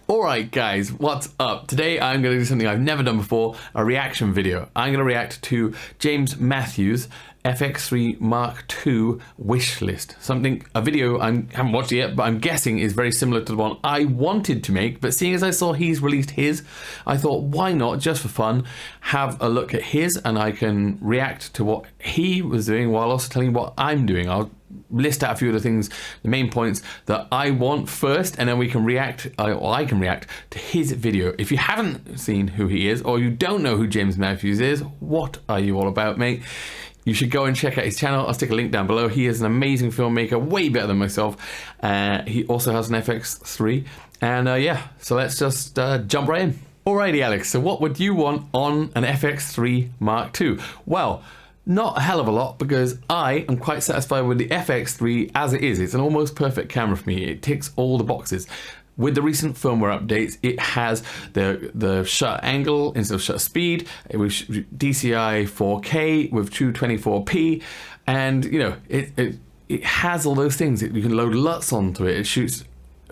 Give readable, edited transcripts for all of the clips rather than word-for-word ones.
Alright guys, what's up? Today I'm going to do something I've never done before, a reaction video. I'm going to react to James Matthews' FX3 Mark II wish list. A video I haven't watched it yet, but I'm guessing is very similar to the one I wanted to make, but seeing as I saw he's released his, I thought why not, just for fun, have a look at his and I can react to what he was doing while also telling you what I'm doing. I'll list out a few of the things, the main points that I want first, and then we can react, or I can react to his video. If you haven't seen who he is, or you don't know who James Matthews is, what are you all about, mate? You should go and check out his channel. I'll stick a link down below. He is an amazing filmmaker, way better than myself. He also has an FX3, and yeah, so let's just jump right in. Alrighty, Alex, so what would you want on an FX3 Mark II? Well, not a hell of a lot, because I am quite satisfied with the FX3 as it is. It's an almost perfect camera for me. It ticks all the boxes. With the recent firmware updates, it has the shutter angle instead of shutter speed, with DCI 4K with true 24p, and you know it has all those things. You can load LUTs onto it. It shoots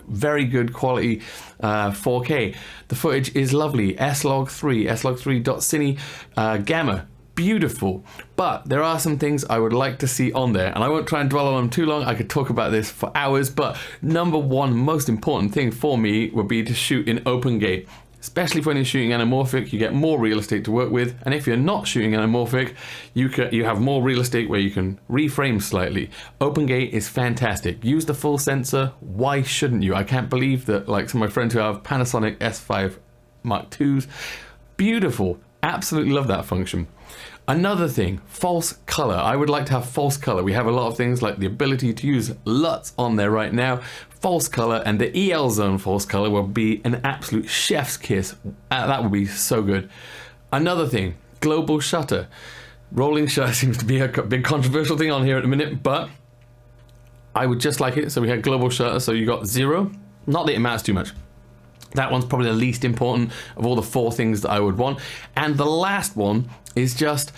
very good quality 4K. The footage is lovely. S-Log3, S-Log3.cine gamma. Beautiful, but there are some things I would like to see on there, and I won't try and dwell on them too long. I could talk about this for hours, but number one most important thing for me would be to shoot in open gate. Especially when you're shooting anamorphic, you get more real estate to work with, and if you're not shooting anamorphic, you have more real estate where you can reframe slightly. Open gate is fantastic. Use the full sensor. Why shouldn't you? I can't believe that, like some of my friends who have Panasonic S5 Mark IIs, beautiful. Absolutely love that function. Another thing, false color. I would like to have false color. We have a lot of things like the ability to use LUTs on there right now. False color, and the EL zone false color will be an absolute chef's kiss. That would be so good. Another thing, global shutter. Rolling shutter seems to be a big controversial thing on here at the minute, but I would just like it. So we had global shutter, so you got 0. Not that it matters too much. That one's probably the least important of all the 4 things that I would want. And the last one is just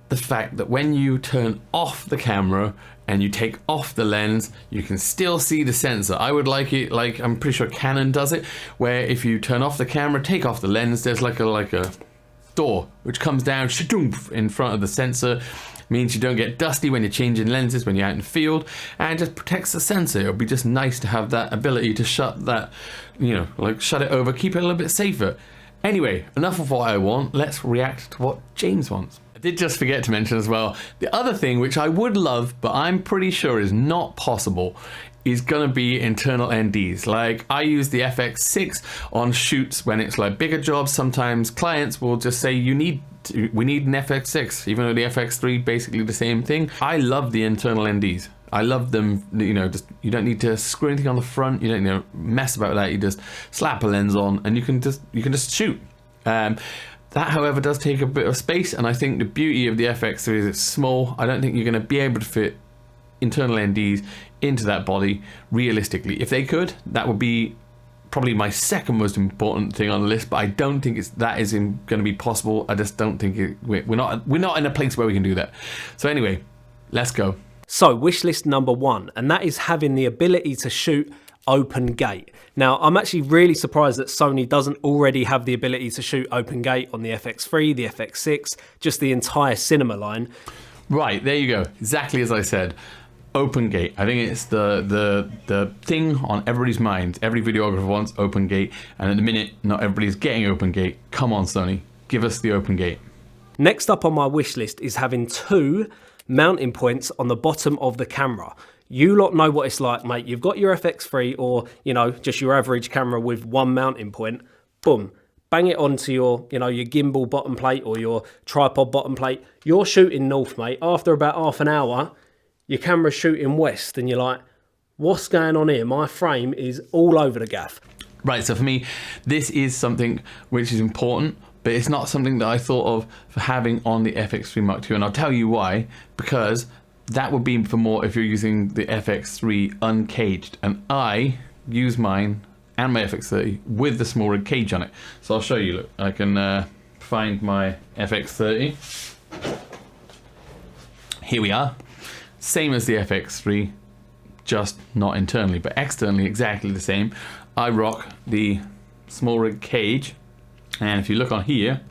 the fact that when you turn off the camera and you take off the lens, you can still see the sensor. I would like it, like I'm pretty sure Canon does it, where if you turn off the camera, take off the lens, there's like a door which comes down in front of the sensor. Means you don't get dusty when you're changing lenses when you're out in the field, and just protects the sensor. It'll be just nice to have that ability to shut that, you know, like shut it over, keep it a little bit safer. Anyway, enough of what I want. Let's react to what James wants. I did just forget to mention as well, the other thing which I would love, but I'm pretty sure is not possible, is gonna be internal NDs. Like I use the FX6 on shoots when it's like bigger jobs. Sometimes clients will just say we need an FX6, even though the FX3 basically the same thing. I love the internal NDs. I love them, you know, just you don't need to screw anything on the front, you don't need to mess about that, you just slap a lens on and you can just shoot. That, however, does take a bit of space, and I think the beauty of the FX3 is it's small. I don't think you're going to be able to fit internal NDs into that body realistically. If they could, that would be probably my second most important thing on the list, but I don't think that is going to be possible. I just don't think we're not in a place where we can do that. So anyway, let's go. So wish list number 1, and that is having the ability to shoot open gate. Now, I'm actually really surprised that Sony doesn't already have the ability to shoot open gate on the FX3, the FX6, just the entire cinema line. Right, there you go. Exactly as I said. Open gate. I think it's the thing on everybody's mind. Every videographer wants open gate, and at the minute, not everybody's getting open gate. Come on, Sony, give us the open gate. Next up on my wish list is having 2 mounting points on the bottom of the camera. You lot know what it's like, mate. You've got your FX3 or, you know, just your average camera with 1 mounting point. Boom. Bang it onto your, you know, your gimbal bottom plate or your tripod bottom plate. You're shooting north, mate. After about half an hour, your camera's shooting west and you're like, what's going on here? My frame is all over the gaff. Right, so for me, this is something which is important, but it's not something that I thought of for having on the FX3 Mark II, and I'll tell you why. Because that would be for more if you're using the FX3 uncaged, and I use mine and my FX30 with the small rig cage on it. So I'll show you. Look, I can find my FX30. Here we are. Same as the FX3, just not internally, but externally exactly the same. I rock the small rig cage, and if you look on here,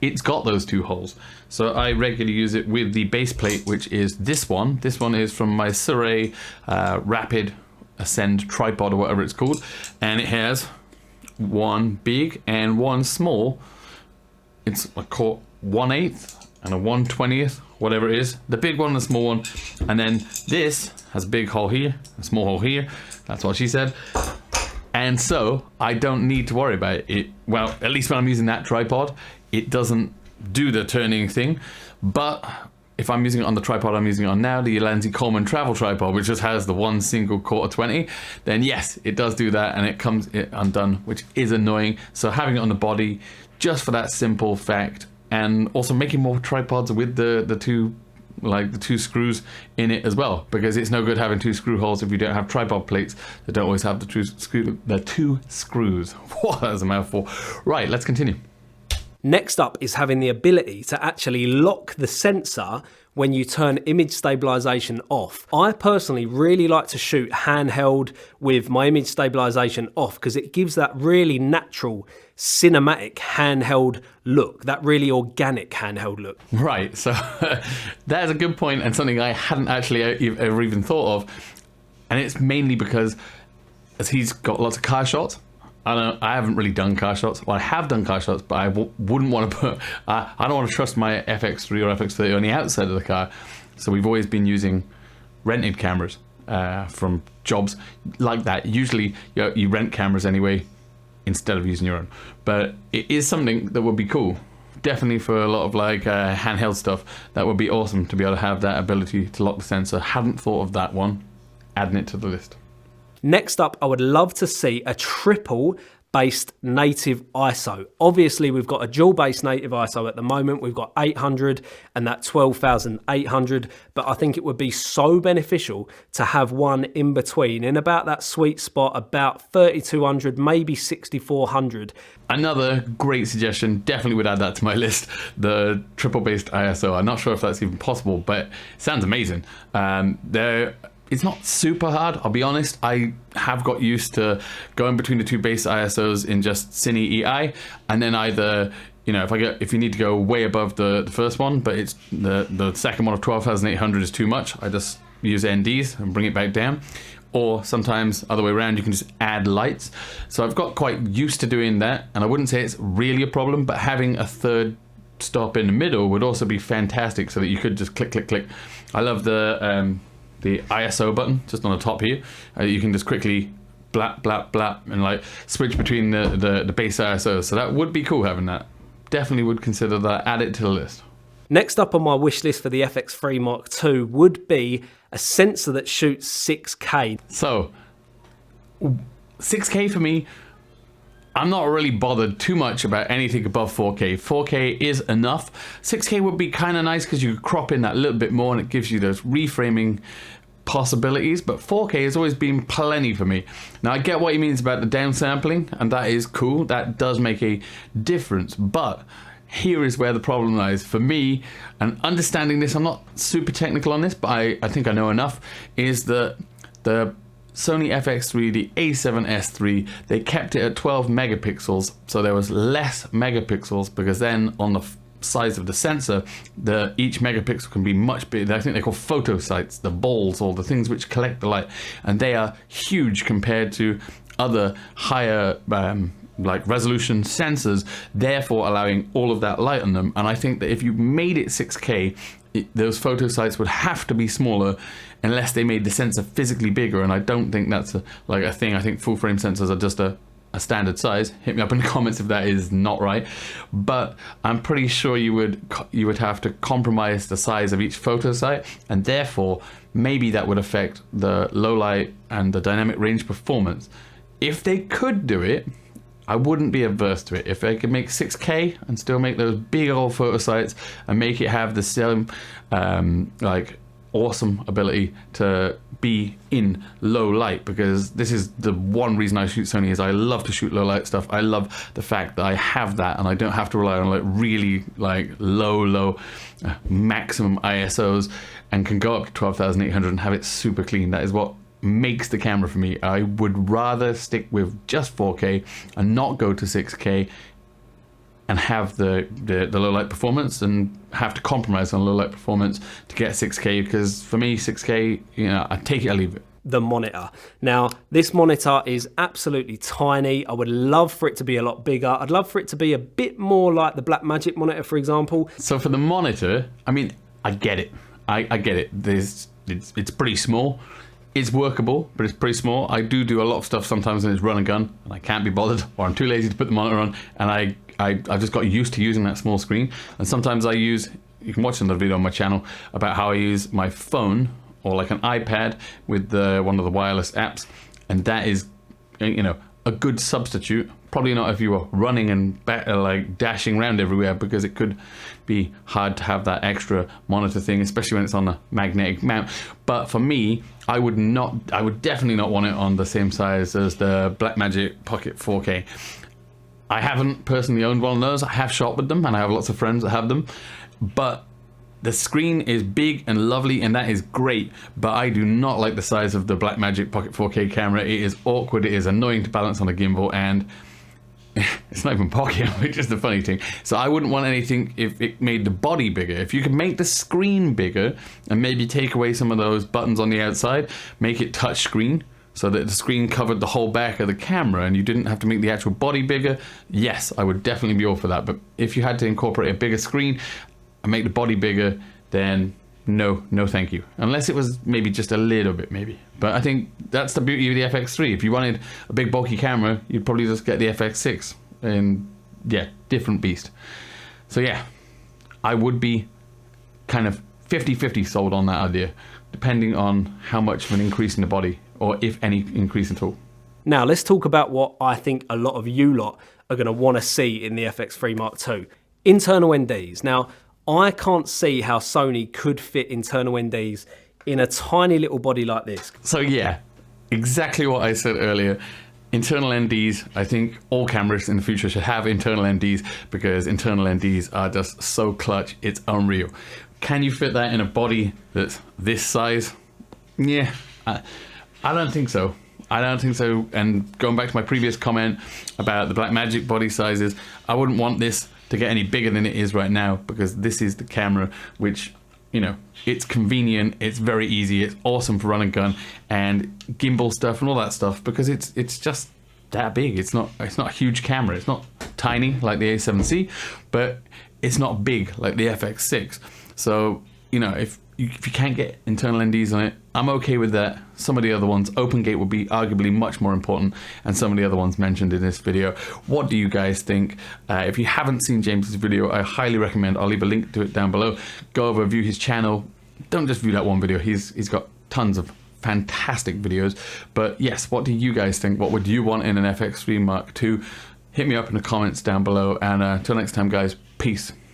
it's got those 2 holes. So I regularly use it with the base plate, which is this one. This one is from my Surrey Rapid Ascend tripod or whatever it's called, and it has one big and one small. It's a 1/8 and a 1/20th, whatever it is. The big one and the small one, and then this has a big hole here, a small hole here. That's what she said. And so I don't need to worry about it. Well, at least when I'm using that tripod, it doesn't do the turning thing. But if I'm using it on the tripod I'm using it on now, the Lanzi Coleman travel tripod, which just has the one single 1/4-20, then yes, it does do that, and it comes undone, which is annoying. So having it on the body, just for that simple fact, and also making more tripods with the two screws in it as well, because it's no good having 2 screw holes if you don't have tripod plates that don't always have the 2 screws. What, that's a mouthful. Right, let's continue. Next up is having the ability to actually lock the sensor when you turn image stabilization off. I personally really like to shoot handheld with my image stabilization off, because it gives that really natural cinematic handheld look, that really organic handheld look. Right, so that is a good point, and something I hadn't actually ever even thought of. And it's mainly because, as he's got lots of car shots, I haven't really done car shots. Well, I have done car shots, but I wouldn't want to put... I don't want to trust my FX3 or FX30 on the outside of the car. So we've always been using rented cameras from jobs like that. Usually you rent cameras anyway instead of using your own. But it is something that would be cool. Definitely for a lot of like handheld stuff. That would be awesome to be able to have that ability to lock the sensor. Hadn't thought of that one. Adding it to the list. Next up, I would love to see a triple based native ISO. Obviously, we've got a dual based native ISO at the moment. We've got 800 and that 12,800, but I think it would be so beneficial to have one in between, in about that sweet spot, about 3,200, maybe 6,400. Another great suggestion. Definitely would add that to my list. The triple based ISO. I'm not sure if that's even possible, but it sounds amazing. It's not super hard, I'll be honest. I have got used to going between the 2 base ISOs in just Cine EI, and then either, you know, if you need to go way above the first one, but it's the second one of 12,800 is too much, I just use NDs and bring it back down. Or sometimes other way around, you can just add lights. So I've got quite used to doing that, and I wouldn't say it's really a problem, but having a third stop in the middle would also be fantastic, so that you could just click, click, click. I love the ISO button just on the top here. You can just quickly blap, blap, blap, and like switch between the base ISOs. So that would be cool having that. Definitely would consider that. Add it to the list. Next up on my wish list for the FX3 Mark II would be a sensor that shoots 6K. So 6K for me, I'm not really bothered too much about anything above 4K. 4K is enough. 6K would be kind of nice because you crop in that little bit more and it gives you those reframing possibilities, but 4K has always been plenty for me. Now I get what he means about the downsampling, and that is cool. That does make a difference, but here is where the problem lies for me, and understanding this, I'm not super technical on this, but I think I know enough, is that the Sony FX3, the A7S III, they kept it at 12 megapixels, so there was less megapixels, because then on the size of the sensor, each megapixel can be much bigger. I think they're called photosites, the balls, or the things which collect the light, and they are huge compared to other higher like resolution sensors, therefore allowing all of that light on them. And I think that if you made it 6K, those photosites would have to be smaller unless they made the sensor physically bigger, and I don't think that's a thing. I think full frame sensors are just a standard size. Hit me up in the comments if that is not right, but I'm pretty sure you would have to compromise the size of each photosite, and therefore maybe that would affect the low light and the dynamic range performance. If they could do it, I wouldn't be averse to it. If they could make 6K and still make those big old photosites and make it have the same awesome ability to be in low light, because this is the one reason I shoot Sony, is I love to shoot low light stuff. I love the fact that I have that and I don't have to rely on like really like low maximum ISOs, and can go up to 12,800 and have it super clean. That is what makes the camera for me. I would rather stick with just 4K and not go to 6K and have the low light performance and have to compromise on low light performance to get 6K, because for me 6K, you know, I take it or leave it. The monitor. Now, this monitor is absolutely tiny. I would love for it to be a lot bigger. I'd love for it to be a bit more like the Blackmagic monitor, for example. So for the monitor, I mean, I get it. I get it. It's pretty small. It's workable, but it's pretty small. I do a lot of stuff sometimes and it's run and gun, and I can't be bothered, or I'm too lazy to put the monitor on, and I've just got used to using that small screen. And sometimes you can watch another video on my channel about how I use my phone or like an iPad with one of the wireless apps, and that is, you know, a good substitute. Probably not if you were running and like dashing around everywhere, because it could be hard to have that extra monitor thing, especially when it's on a magnetic mount. But for me, I would definitely not want it on the same size as the Blackmagic Pocket 4K. I haven't personally owned one of those. I have shot with them, and I have lots of friends that have them, but the screen is big and lovely, and that is great, but I do not like the size of the Blackmagic Pocket 4K camera. It is awkward, it is annoying to balance on a gimbal, and it's not even pocket, which is the funny thing. So I wouldn't want anything if it made the body bigger. If you could make the screen bigger and maybe take away some of those buttons on the outside, make it touch screen, so that the screen covered the whole back of the camera and you didn't have to make the actual body bigger, yes, I would definitely be all for that. But if you had to incorporate a bigger screen and make the body bigger, then no thank you. Unless it was maybe just a little bit, maybe. But I think that's the beauty of the FX3. If you wanted a big bulky camera, you'd probably just get the FX6, and yeah, different beast. So yeah, I would be kind of 50-50 sold on that idea, depending on how much of an increase in the body, or if any increase at all. Now let's talk about what I think a lot of you lot are going to want to see in the FX3 Mark II. Internal NDs. Now, I can't see how Sony could fit internal NDs in a tiny little body like this. So yeah, exactly what I said earlier. Internal NDs, I think all cameras in the future should have internal NDs, because internal NDs are just so clutch, it's unreal. Can you fit that in a body that's this size? Yeah, I don't think so. I don't think so. And going back to my previous comment about the Blackmagic body sizes, I wouldn't want this to get any bigger than it is right now, because this is the camera which, you know, it's convenient, it's very easy, it's awesome for run and gun and gimbal stuff and all that stuff, because it's just that big. It's not a huge camera. It's not tiny like the A7C, but it's not big like the FX6. So, you know, if you can't get internal NDs on it, I'm okay with that. Some of the other ones, open gate would be arguably much more important, and some of the other ones mentioned in this video. What do you guys think? If you haven't seen James's video, I highly recommend, I'll leave a link to it down below. Go over, view his channel. Don't just view that one video. He's got tons of fantastic videos. But yes, what do you guys think? What would you want in an FX3 Mark II? Hit me up in the comments down below, and until next time guys, peace.